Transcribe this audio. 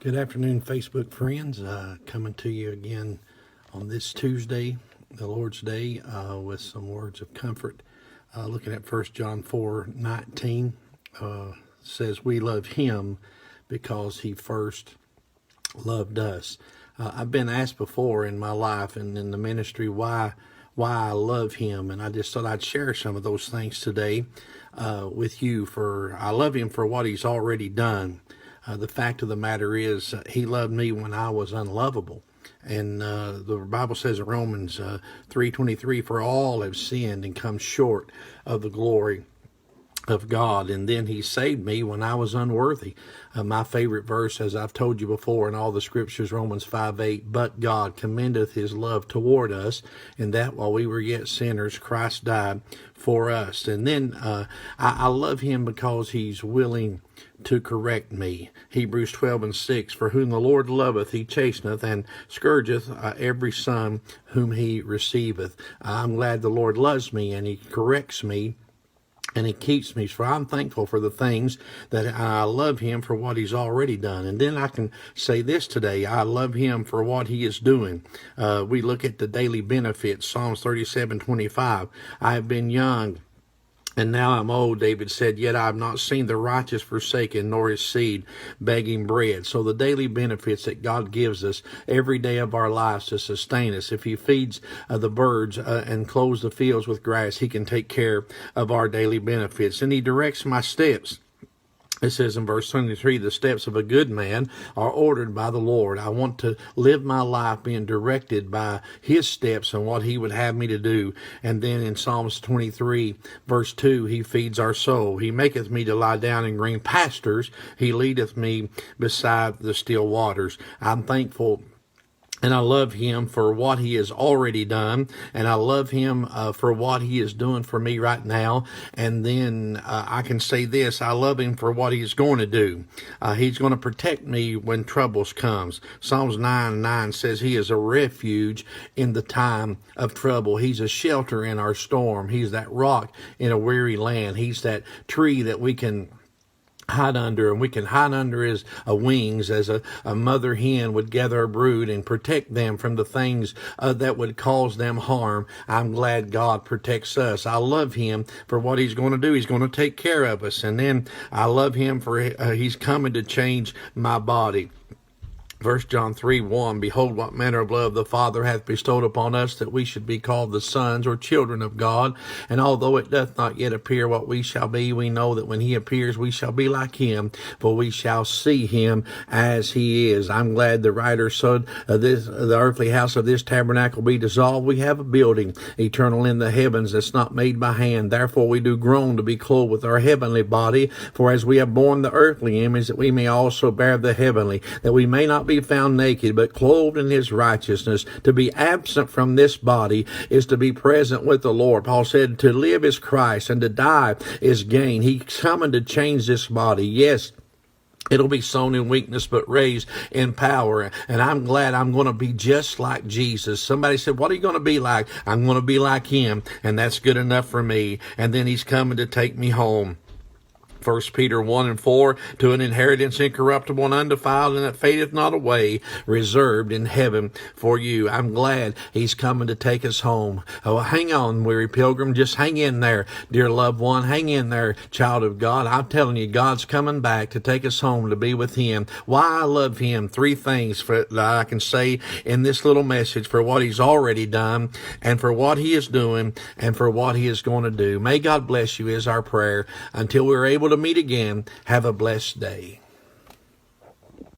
Good afternoon, Facebook friends. Coming to you again on this Tuesday, the Lord's Day, with some words of comfort. Looking at 1 John 4:19, says we love him because he first loved us. I've been asked before in my life and in the ministry why I love him, and I just thought I'd share some of those things today with you. For I love him for what he's already done. The fact of the matter is, he loved me when I was unlovable. And the Bible says in Romans 3:23, for all have sinned and come short of the glory of God. And then he saved me when I was unworthy. My favorite verse, as I've told you before in all the scriptures, Romans 5:8, but God commendeth his love toward us, and that while we were yet sinners, Christ died for us. And then I love him because he's willing to correct me. Hebrews 12:6, for whom the Lord loveth, he chasteneth, and scourgeth every son whom he receiveth. I'm glad the Lord loves me, and he corrects me, and he keeps me. So I'm thankful for the things that I love him for what he's already done. And then I can say this today, I love him for what he is doing. We look at the daily benefits, Psalms 37:25. I have been young, and now I'm old, David said, yet I have not seen the righteous forsaken, nor his seed begging bread. So the daily benefits that God gives us every day of our lives to sustain us. If he feeds the birds and clothes the fields with grass, he can take care of our daily benefits. And he directs my steps. It says in verse 23, the steps of a good man are ordered by the Lord. I want to live my life being directed by his steps and what he would have me to do. And then in Psalms 23, verse 2, he feeds our soul. He maketh me to lie down in green pastures. He leadeth me beside the still waters. I'm thankful, and I love him for what he has already done. And I love him for what he is doing for me right now. And then I can say this, I love him for what he's going to do. He's going to protect me when troubles comes. Psalms 9:9 says he is a refuge in the time of trouble. He's a shelter in our storm. He's that rock in a weary land. He's that tree that we can hide under, and we can hide under his wings as a mother hen would gather a brood and protect them from the things that would cause them harm. I'm glad God protects us. I love him for what he's going to do. He's going to take care of us. And then I love him for he's coming to change my body. 1 John 3:1, behold, what manner of love the Father hath bestowed upon us, that we should be called the sons or children of God. And although it doth not yet appear what we shall be, we know that when he appears, we shall be like him, for we shall see him as he is. I'm glad the writer said, the earthly house of this tabernacle be dissolved. We have a building eternal in the heavens that's not made by hand. Therefore we do groan to be clothed with our heavenly body. For as we have borne the earthly image, that we may also bear the heavenly, that we may not be found naked, but clothed in his righteousness. To be absent from this body is to be present with the Lord. Paul said to live is Christ and to die is gain. He's coming to change this body. Yes, it'll be sown in weakness, but raised in power. And I'm glad I'm going to be just like Jesus. Somebody said, what are you going to be like? I'm going to be like him, and that's good enough for me. And then he's coming to take me home. 1 Peter 1:4, to an inheritance incorruptible and undefiled, and that fadeth not away, reserved in heaven for you. I'm glad he's coming to take us home. Oh, hang on, weary pilgrim. Just hang in there, dear loved one. Hang in there, child of God. I'm telling you, God's coming back to take us home to be with him. Why I love him. 3 things that I can say in this little message, for what he's already done, and for what he is doing, and for what he is going to do. May God bless you is our prayer. Until we're able to meet again, have a blessed day.